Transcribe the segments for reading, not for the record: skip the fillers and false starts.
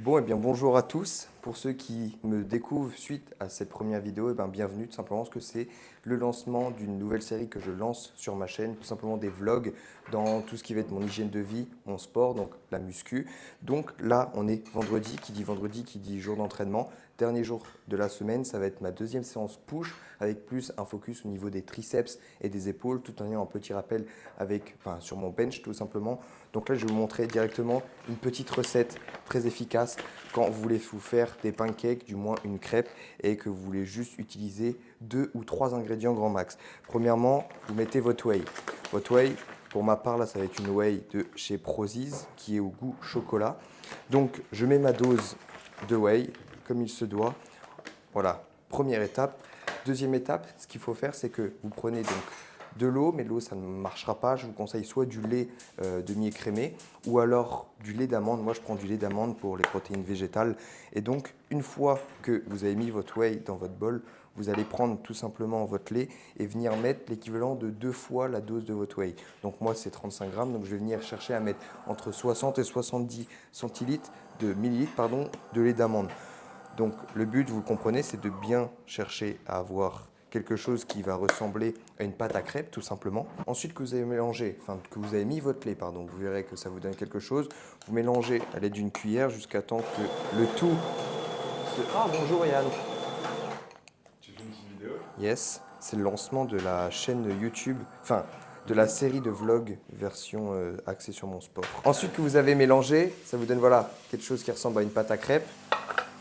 Bon, bonjour à tous. Pour ceux qui me découvrent suite à cette première vidéo, bienvenue tout simplement parce que c'est le lancement d'une nouvelle série que je lance sur ma chaîne, tout simplement des vlogs dans tout ce qui va être mon hygiène de vie, mon sport, donc la muscu. Donc là, on est vendredi, qui dit jour d'entraînement. Dernier jour de la semaine, ça va être ma deuxième séance push avec plus un focus au niveau des triceps et des épaules, tout en ayant un petit rappel sur mon bench tout simplement. Donc là, je vais vous montrer directement une petite recette très efficace quand vous voulez vous faire des pancakes, du moins une crêpe, et que vous voulez juste utiliser 2 ou 3 ingrédients grand max. Premièrement, vous mettez votre whey. Votre whey, pour ma part, là, ça va être une whey de chez Prozis qui est au goût chocolat. Donc, je mets ma dose de whey comme il se doit. Voilà, première étape. Deuxième étape, ce qu'il faut faire, c'est que vous prenez donc de l'eau, mais l'eau, ça ne marchera pas. Je vous conseille soit du lait demi-écrémé ou alors du lait d'amande. Moi, je prends du lait d'amande pour les protéines végétales. Et donc, une fois que vous avez mis votre whey dans votre bol, vous allez prendre tout simplement votre lait et venir mettre l'équivalent de 2 fois la dose de votre whey. Donc moi, c'est 35 grammes. Donc je vais venir chercher à mettre entre 60 et 70 millilitres de lait d'amande. Donc le but, vous le comprenez, c'est de bien chercher à avoir quelque chose qui va ressembler à une pâte à crêpes, tout simplement. Ensuite que vous avez mélangé, que vous avez mis votre lait, vous verrez que ça vous donne quelque chose. Vous mélangez à l'aide d'une cuillère jusqu'à temps que le tout Ah, bonjour Yann. Tu fais une petite vidéo? Yes, c'est le lancement de la chaîne YouTube, de la série de vlogs version axée sur mon sport. Ensuite que vous avez mélangé, ça vous donne voilà, quelque chose qui ressemble à une pâte à crêpes.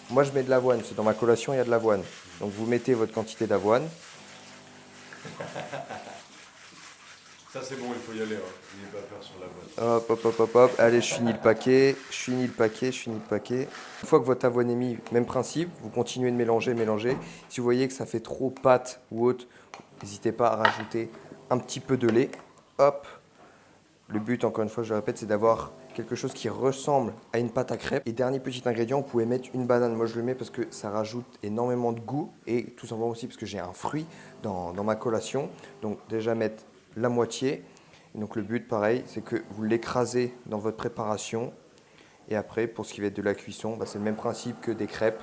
Moi, je mets de l'avoine, parce que dans ma collation, il y a de l'avoine. Donc, vous mettez votre quantité d'avoine. Ça c'est bon, il faut y aller, hein. N'ayez pas peur sur la boîte. Hop, hop, hop, hop, hop. Allez, je finis le paquet, je finis le paquet, je finis le paquet. Une fois que votre avoine est mise, même principe, vous continuez de mélanger, mélanger. Si vous voyez que ça fait trop pâte ou autre, n'hésitez pas à rajouter un petit peu de lait. Hop. Le but, encore une fois, je le répète, c'est d'avoir quelque chose qui ressemble à une pâte à crêpes. Et dernier petit ingrédient, vous pouvez mettre une banane. Moi, je le mets parce que ça rajoute énormément de goût et tout simplement aussi parce que j'ai un fruit dans ma collation. Donc, déjà mettre la moitié. Et donc, le but, pareil, c'est que vous l'écrasez dans votre préparation. Et après, pour ce qui va être de la cuisson, c'est le même principe que des crêpes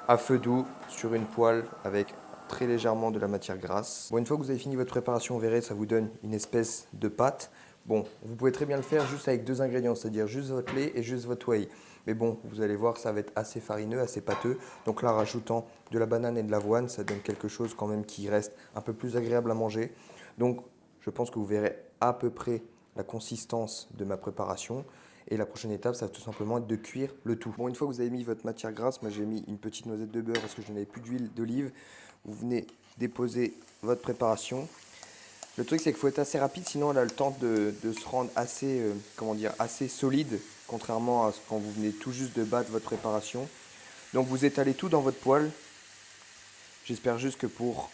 à feu doux sur une poêle avec très légèrement de la matière grasse. Bon, une fois que vous avez fini votre préparation, vous verrez, ça vous donne une espèce de pâte. Bon, vous pouvez très bien le faire juste avec 2 ingrédients, c'est-à-dire juste votre lait et juste votre whey. Mais bon, vous allez voir, ça va être assez farineux, assez pâteux. Donc là, rajoutant de la banane et de l'avoine, ça donne quelque chose quand même qui reste un peu plus agréable à manger. Donc, je pense que vous verrez à peu près la consistance de ma préparation. Et la prochaine étape, ça va tout simplement être de cuire le tout. Bon, une fois que vous avez mis votre matière grasse, moi j'ai mis une petite noisette de beurre parce que je n'avais plus d'huile d'olive. Vous venez déposer votre préparation. Le truc, c'est qu'il faut être assez rapide, sinon elle a le temps de se rendre assez, assez solide, contrairement à quand vous venez tout juste de battre votre préparation. Donc vous étalez tout dans votre poêle. J'espère juste que pour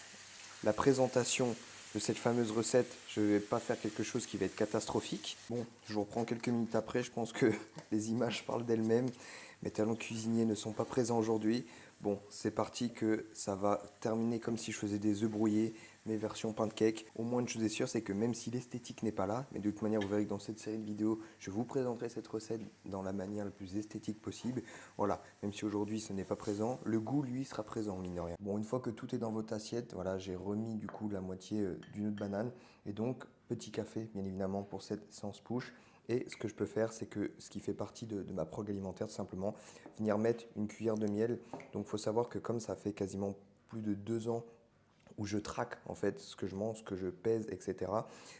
la présentation de cette fameuse recette, je ne vais pas faire quelque chose qui va être catastrophique. Bon, je vous reprends quelques minutes après, je pense que les images parlent d'elles-mêmes. Mes talents cuisiniers ne sont pas présents aujourd'hui. Bon, c'est parti que ça va terminer comme si je faisais des œufs brouillés, mes versions pancake. Au moins une chose est sûre, c'est que même si l'esthétique n'est pas là, mais de toute manière vous verrez que dans cette série de vidéos, je vous présenterai cette recette dans la manière la plus esthétique possible. Voilà, même si aujourd'hui ce n'est pas présent, le goût lui sera présent, mine de rien. Bon, une fois que tout est dans votre assiette, voilà, j'ai remis du coup la moitié d'une autre banane. Et donc, petit café, bien évidemment, pour cette séance push. Et ce que je peux faire, c'est que ce qui fait partie de ma prog alimentaire, tout simplement, venir mettre une cuillère de miel. Donc il faut savoir que comme ça fait quasiment plus de 2 ans où je traque en fait ce que je mange, ce que je pèse, etc.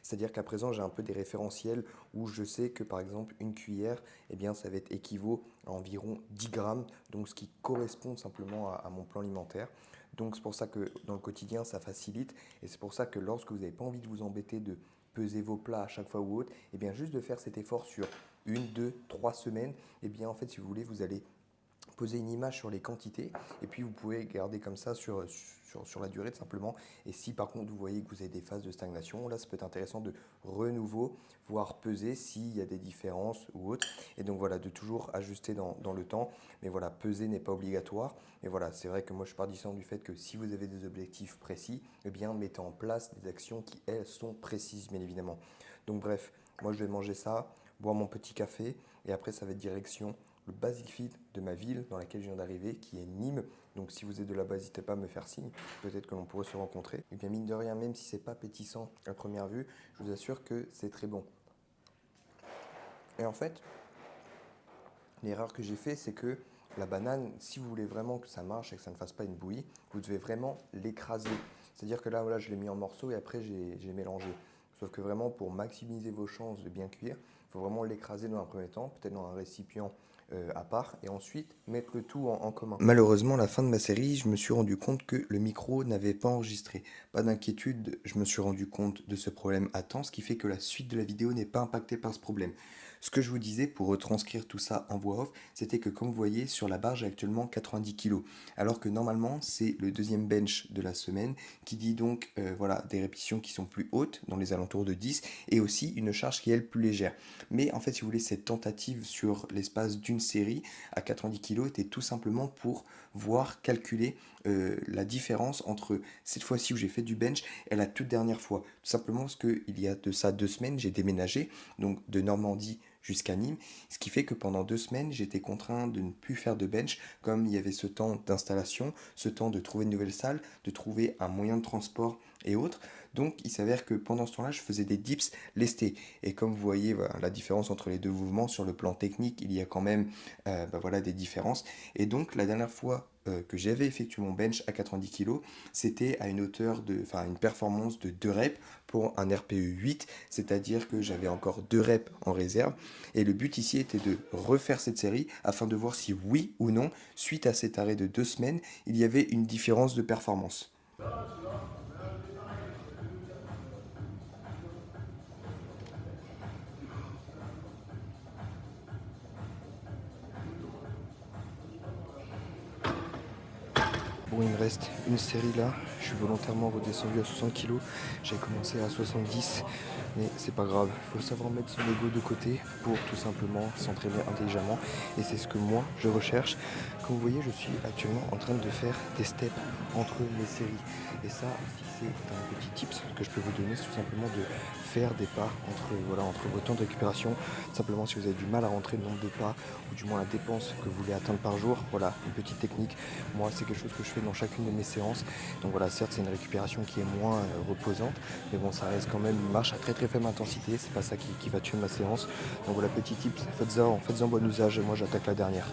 C'est-à-dire qu'à présent j'ai un peu des référentiels où je sais que par exemple une cuillère, eh bien ça va être équivaut à environ 10 grammes, donc ce qui correspond simplement à mon plan alimentaire. Donc c'est pour ça que dans le quotidien ça facilite et c'est pour ça que lorsque vous n'avez pas envie de vous embêter de peser vos plats à chaque fois ou autre, eh bien juste de faire cet effort sur 1, 2, 3 semaines, eh bien en fait si vous voulez vous allez poser une image sur les quantités et puis vous pouvez garder comme ça sur la durée tout simplement. Et si par contre vous voyez que vous avez des phases de stagnation, là ça peut être intéressant de renouveau voir peser s'il y a des différences ou autre. Et donc voilà, de toujours ajuster dans le temps. Mais voilà, peser n'est pas obligatoire. Et voilà, c'est vrai que moi je pars du fait que si vous avez des objectifs précis, eh bien mettez en place des actions qui elles sont précises bien évidemment. Donc bref, moi je vais manger ça, boire mon petit café et après ça va être direction le basic fit de ma ville dans laquelle je viens d'arriver, qui est Nîmes. Donc si vous êtes de là-bas, n'hésitez pas à me faire signe. Peut-être que l'on pourrait se rencontrer. Et bien mine de rien, même si c'est pas appétissant à première vue, je vous assure que c'est très bon. Et en fait, l'erreur que j'ai fait, c'est que la banane, si vous voulez vraiment que ça marche et que ça ne fasse pas une bouillie, vous devez vraiment l'écraser. C'est-à-dire que là, voilà, je l'ai mis en morceaux et après j'ai mélangé. Sauf que vraiment, pour maximiser vos chances de bien cuire, il faut vraiment l'écraser dans un premier temps, peut-être dans un récipient à part, et ensuite mettre le tout en commun. Malheureusement, à la fin de ma série, je me suis rendu compte que le micro n'avait pas enregistré. Pas d'inquiétude, je me suis rendu compte de ce problème à temps, ce qui fait que la suite de la vidéo n'est pas impactée par ce problème. Ce que je vous disais pour retranscrire tout ça en voix off, c'était que comme vous voyez, sur la barre, j'ai actuellement 90 kg. Alors que normalement, c'est le deuxième bench de la semaine qui dit donc voilà, des répétitions qui sont plus hautes, dans les alentours de 10, et aussi une charge qui est elle plus légère. Mais en fait, si vous voulez, cette tentative sur l'espace d'une série à 90 kg était tout simplement pour voir, calculer la différence entre cette fois-ci où j'ai fait du bench et la toute dernière fois. Tout simplement parce qu'il y a de ça 2 semaines, j'ai déménagé, donc de Normandie jusqu'à Nîmes, ce qui fait que pendant 2 semaines, j'étais contraint de ne plus faire de bench, comme il y avait ce temps d'installation, ce temps de trouver une nouvelle salle, de trouver un moyen de transport et autres. Donc il s'avère que pendant ce temps-là, je faisais des dips lestés. Et comme vous voyez voilà, la différence entre les deux mouvements, sur le plan technique, il y a quand même voilà, des différences. Et donc la dernière fois que j'avais effectué mon bench à 90 kg, c'était à une hauteur une performance de 2 reps pour un RPE 8, c'est-à-dire que j'avais encore 2 reps en réserve. Et le but ici était de refaire cette série afin de voir si oui ou non, suite à cet arrêt de 2 semaines, il y avait une différence de performance. Bon, il me reste une série là, je suis volontairement redescendu à 60 kg, j'ai commencé à 70, mais c'est pas grave, il faut savoir mettre son ego de côté pour tout simplement s'entraîner intelligemment, et c'est ce que moi je recherche. Comme vous voyez, je suis actuellement en train de faire des steps entre les séries, et ça, si c'est un petit tips que je peux vous donner, c'est tout simplement de faire des pas entre vos temps de récupération. Simplement, si vous avez du mal à rentrer le nombre de pas, ou du moins la dépense que vous voulez atteindre par jour, voilà, une petite technique. Moi, c'est quelque chose que je fais dans chacune de mes séances. Donc voilà, certes, c'est une récupération qui est moins reposante, mais bon, ça reste quand même une marche à très très faible intensité. C'est pas ça qui va tuer ma séance. Donc voilà, petit tips, faites-en bon usage. Moi, j'attaque la dernière.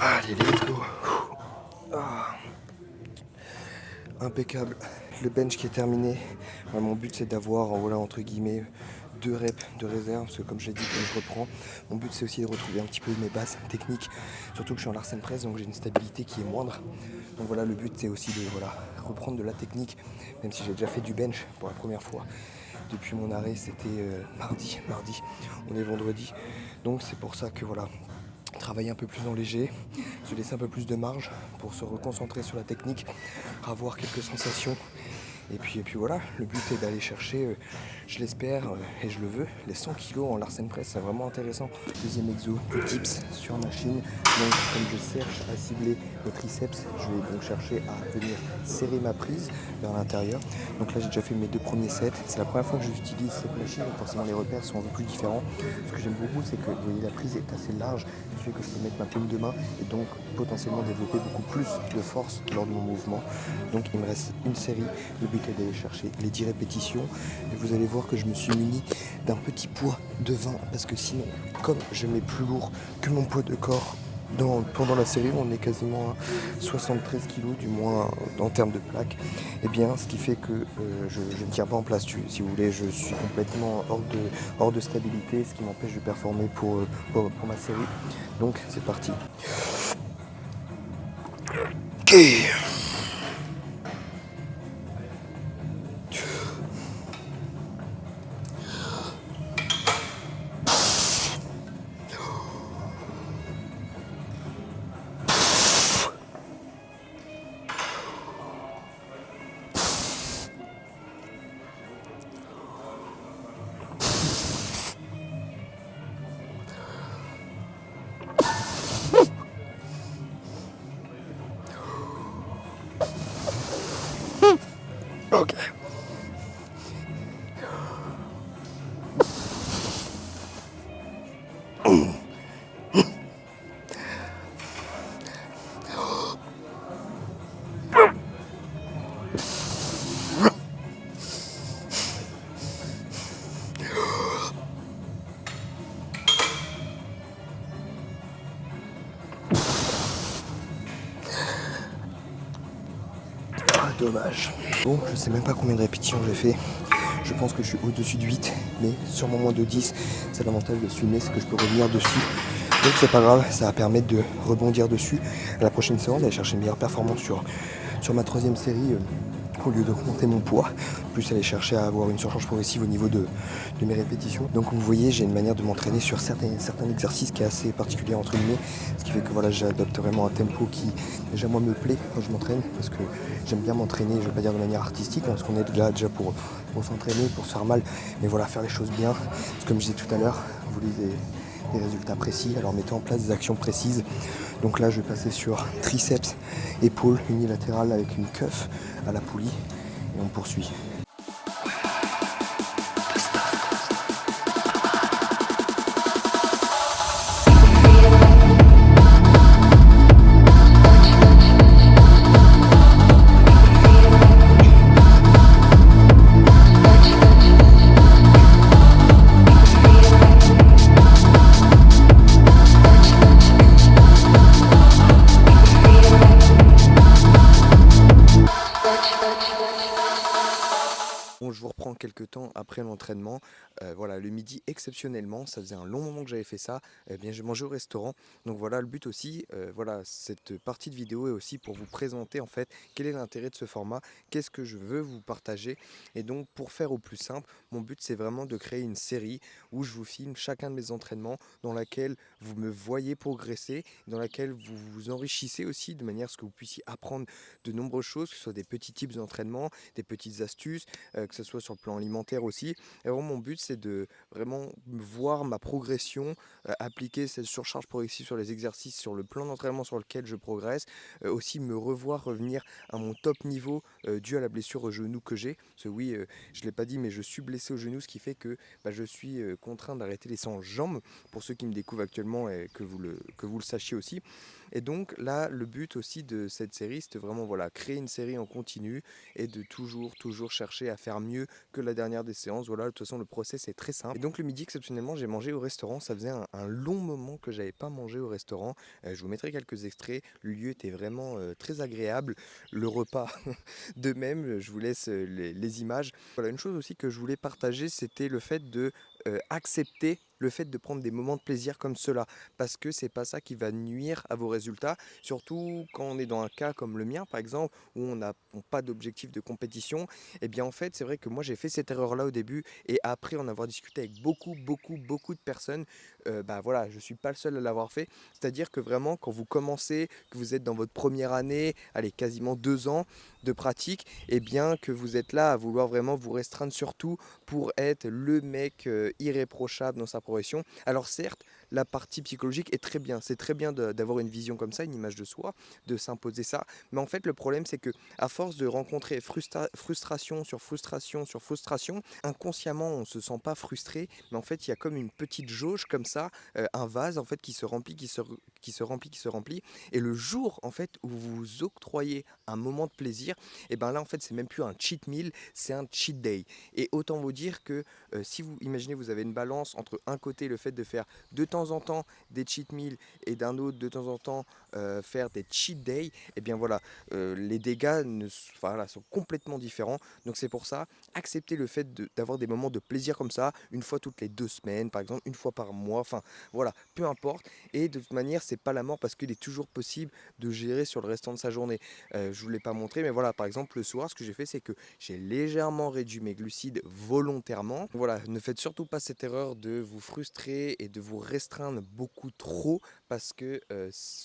Allez, let's go. Ah. Impeccable. Le bench qui est terminé. Mon but c'est d'avoir voilà, entre guillemets 2 reps de réserve, parce que comme je l'ai dit, quand je reprends, mon but c'est aussi de retrouver un petit peu mes bases techniques, surtout que je suis en Larsen Press, donc j'ai une stabilité qui est moindre. Donc voilà, le but c'est aussi de reprendre de la technique, même si j'ai déjà fait du bench pour la première fois. Depuis mon arrêt, c'était mardi, on est vendredi, donc c'est pour ça que voilà, travailler un peu plus en léger, se laisser un peu plus de marge pour se reconcentrer sur la technique, avoir quelques sensations. Et puis voilà, le but est d'aller chercher, je l'espère et je le veux, les 100 kg en Larsen Press, c'est vraiment intéressant. Deuxième exo, du dips sur machine. Donc comme je cherche à cibler mes triceps, je vais donc chercher à venir serrer ma prise vers l'intérieur. Donc là j'ai déjà fait mes 2 premiers sets, c'est la première fois que j'utilise cette machine, donc forcément les repères sont un peu plus différents. Ce que j'aime beaucoup, c'est que vous voyez, la prise est assez large, ce qui fait que je peux mettre ma paume de main et donc potentiellement développer beaucoup plus de force lors de mon mouvement. Donc il me reste une série, le but est d'aller chercher les 10 répétitions et vous allez voir que je me suis muni d'un petit poids de 20 parce que sinon, comme je mets plus lourd que mon poids de corps, Pendant la série, on est quasiment à 73 kilos, du moins en termes de plaques. Et bien, ce qui fait que je ne tiens pas en place. Si vous voulez, je suis complètement hors de stabilité, ce qui m'empêche de performer pour ma série. Donc, c'est parti. Ok. Ok. Ah, dommage. Bon, je sais même pas combien de répétitions j'ai fait. Je pense que je suis au-dessus de 8, mais sûrement moins de 10. C'est l'avantage de filmer, c'est que je peux revenir dessus. Donc c'est pas grave, ça va permettre de rebondir dessus. À la prochaine séance, d'aller chercher une meilleure performance sur ma troisième série. Au lieu d'augmenter mon poids, plus aller chercher à avoir une surcharge progressive au niveau de mes répétitions. Donc vous voyez, j'ai une manière de m'entraîner sur certains exercices qui est assez particulière entre guillemets, ce qui fait que voilà, j'adopte vraiment un tempo qui déjà moi me plaît quand je m'entraîne, parce que j'aime bien m'entraîner, je vais pas dire de manière artistique, parce qu'on est là déjà pour s'entraîner, pour se faire mal, mais voilà, faire les choses bien. Parce que comme je disais tout à l'heure, vous voulez des résultats précis, alors mettez en place des actions précises. Donc là je vais passer sur triceps, épaules unilatérales avec une cuff à la poulie et on poursuit. Bon, je vous reprends quelques temps après l'entraînement. Voilà, le midi, exceptionnellement, ça faisait un long moment que j'avais fait ça. Eh bien, j'ai mangé au restaurant. Donc voilà, le but aussi, voilà, cette partie de vidéo est aussi pour vous présenter en fait quel est l'intérêt de ce format, qu'est-ce que je veux vous partager. Et donc, pour faire au plus simple, mon but c'est vraiment de créer une série où je vous filme chacun de mes entraînements, dans laquelle vous me voyez progresser, dans laquelle vous vous enrichissez aussi de manière à ce que vous puissiez apprendre de nombreuses choses, que ce soit des petits tips d'entraînement, des petites astuces, que ce soit sur le plan alimentaire aussi. Et vraiment, mon but, c'est de vraiment voir ma progression, appliquer cette surcharge progressive sur les exercices, sur le plan d'entraînement sur lequel je progresse, aussi me revoir revenir à mon top niveau dû à la blessure au genou que j'ai. Parce que oui, je ne l'ai pas dit, mais je suis blessé au genou, ce qui fait que je suis contraint d'arrêter les séances jambes, pour ceux qui me découvrent actuellement et que vous le sachiez aussi. Et donc là, le but aussi de cette série, c'était vraiment voilà, créer une série en continu et de toujours chercher à faire mieux que la dernière des séances. Voilà, de toute façon, le process est très simple. Et donc le midi, exceptionnellement, j'ai mangé au restaurant. Ça faisait un long moment que j'avais pas mangé au restaurant. Je vous mettrai quelques extraits. Le lieu était vraiment très agréable. Le repas, de même, je vous laisse les images. Voilà, une chose aussi que je voulais partager, c'était le fait de accepter le fait de prendre des moments de plaisir comme cela, parce que c'est pas ça qui va nuire à vos résultats, surtout quand on est dans un cas comme le mien par exemple, où on n'a pas d'objectif de compétition. Et bien en fait c'est vrai que moi j'ai fait cette erreur là au début, et après en avoir discuté avec beaucoup de personnes, voilà, je suis pas le seul à l'avoir fait. C'est à dire que vraiment quand vous commencez, que vous êtes dans votre première année, allez, quasiment 2 ans de pratique, et bien que vous êtes là à vouloir vraiment vous restreindre surtout pour être le mec irréprochable dans sa progression. Alors certes, la partie psychologique est très bien, c'est très bien d'avoir une vision comme ça, une image de soi, de s'imposer ça, mais en fait le problème c'est que à force de rencontrer frustration sur frustration sur frustration, inconsciemment on se sent pas frustré, mais en fait il y a comme une petite jauge comme ça, un vase en fait qui se remplit, qui se remplit, qui se remplit. Et le jour en fait où vous vous octroyez un moment de plaisir, et ben là en fait c'est même plus un cheat meal, c'est un cheat day. Et autant vous dire que si vous imaginez vous avez une balance entre un côté le fait de faire de temps en temps des cheat meals et d'un autre de temps en temps faire des cheat days, et bien voilà, les dégâts voilà, sont complètement différents. Donc c'est pour ça, accepter le fait d'avoir des moments de plaisir comme ça, une fois toutes les 2 semaines par exemple, une fois par mois, enfin voilà, peu importe. Et de toute manière, c'est pas la mort parce qu'il est toujours possible de gérer sur le restant de sa journée. Je vous l'ai pas montré, mais voilà, par exemple le soir, ce que j'ai fait, c'est que j'ai légèrement réduit mes glucides volontairement. Voilà, ne faites surtout pas cette erreur de vous frustrer et de vous restreindre beaucoup trop parce que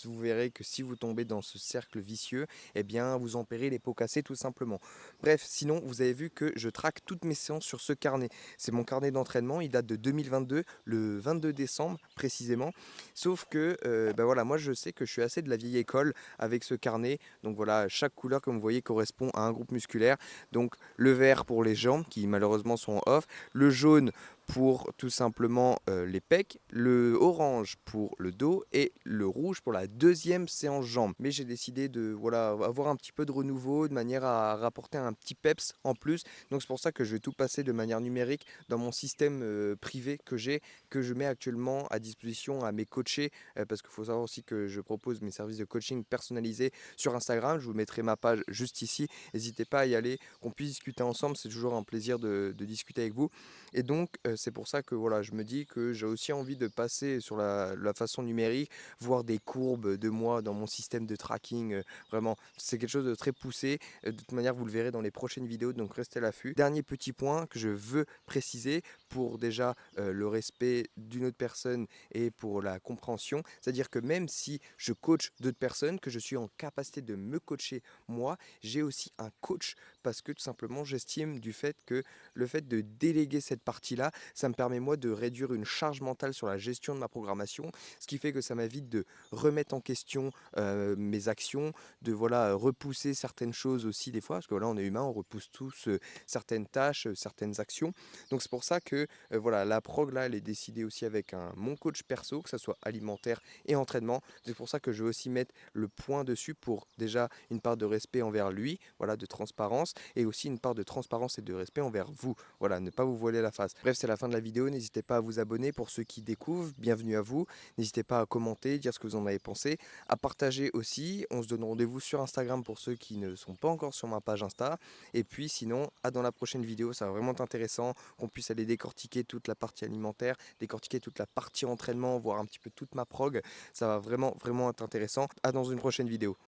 vous verrez que si vous tombez dans ce cercle vicieux, eh bien vous en paierez les pots cassés tout simplement. Bref, sinon vous avez vu que je traque toutes mes séances sur ce carnet. C'est mon carnet d'entraînement, il date de 2022, le 22 décembre précisément. Sauf que ben voilà, moi je sais que je suis assez de la vieille école avec ce carnet. Donc voilà, chaque couleur comme vous voyez correspond à un groupe musculaire. Donc le vert pour les jambes qui malheureusement sont off, le jaune pour tout simplement les pecs, le orange pour le dos et le rouge pour la deuxième séance jambes. Mais j'ai décidé de voilà, avoir un petit peu de renouveau de manière à rapporter un petit peps en plus. Donc c'est pour ça que je vais tout passer de manière numérique dans mon système privé que je mets actuellement à disposition à mes coachés parce qu'il faut savoir aussi que je propose mes services de coaching personnalisés sur Instagram. Je vous mettrai ma page juste ici. N'hésitez pas à y aller, qu'on puisse discuter ensemble. C'est toujours un plaisir de discuter avec vous. Et donc, c'est pour ça que voilà, je me dis que j'ai aussi envie de passer sur la façon numérique, voir des courbes de moi dans mon système de tracking. Vraiment, c'est quelque chose de très poussé. De toute manière, vous le verrez dans les prochaines vidéos, donc restez à l'affût. Dernier petit point que je veux préciser pour déjà le respect d'une autre personne et pour la compréhension, c'est-à-dire que même si je coach d'autres personnes, que je suis en capacité de me coacher moi, j'ai aussi un coach parce que tout simplement j'estime du fait que le fait de déléguer cette partie-là, ça me permet moi de réduire une charge mentale sur la gestion de ma programmation, ce qui fait que ça m'évite de remettre en question mes actions, de voilà repousser certaines choses aussi des fois, parce que voilà on est humain, on repousse tous certaines tâches, certaines actions. Donc c'est pour ça que voilà la prog là elle est décidée aussi avec mon coach perso, que ce soit alimentaire et entraînement. C'est pour ça que je veux aussi mettre le point dessus pour déjà une part de respect envers lui, voilà, de transparence, et aussi une part de transparence et de respect envers vous. Voilà, ne pas vous voiler la face. Bref, c'est la fin de la vidéo. N'hésitez pas à vous abonner pour ceux qui découvrent. Bienvenue à vous. N'hésitez pas à commenter, dire ce que vous en avez pensé, à partager aussi. On se donne rendez-vous sur Instagram pour ceux qui ne sont pas encore sur ma page Insta. Et puis sinon, à dans la prochaine vidéo, ça va vraiment être intéressant qu'on puisse aller décortiquer toute la partie alimentaire, décortiquer toute la partie entraînement, voir un petit peu toute ma prog. Ça va vraiment, vraiment être intéressant. À dans une prochaine vidéo.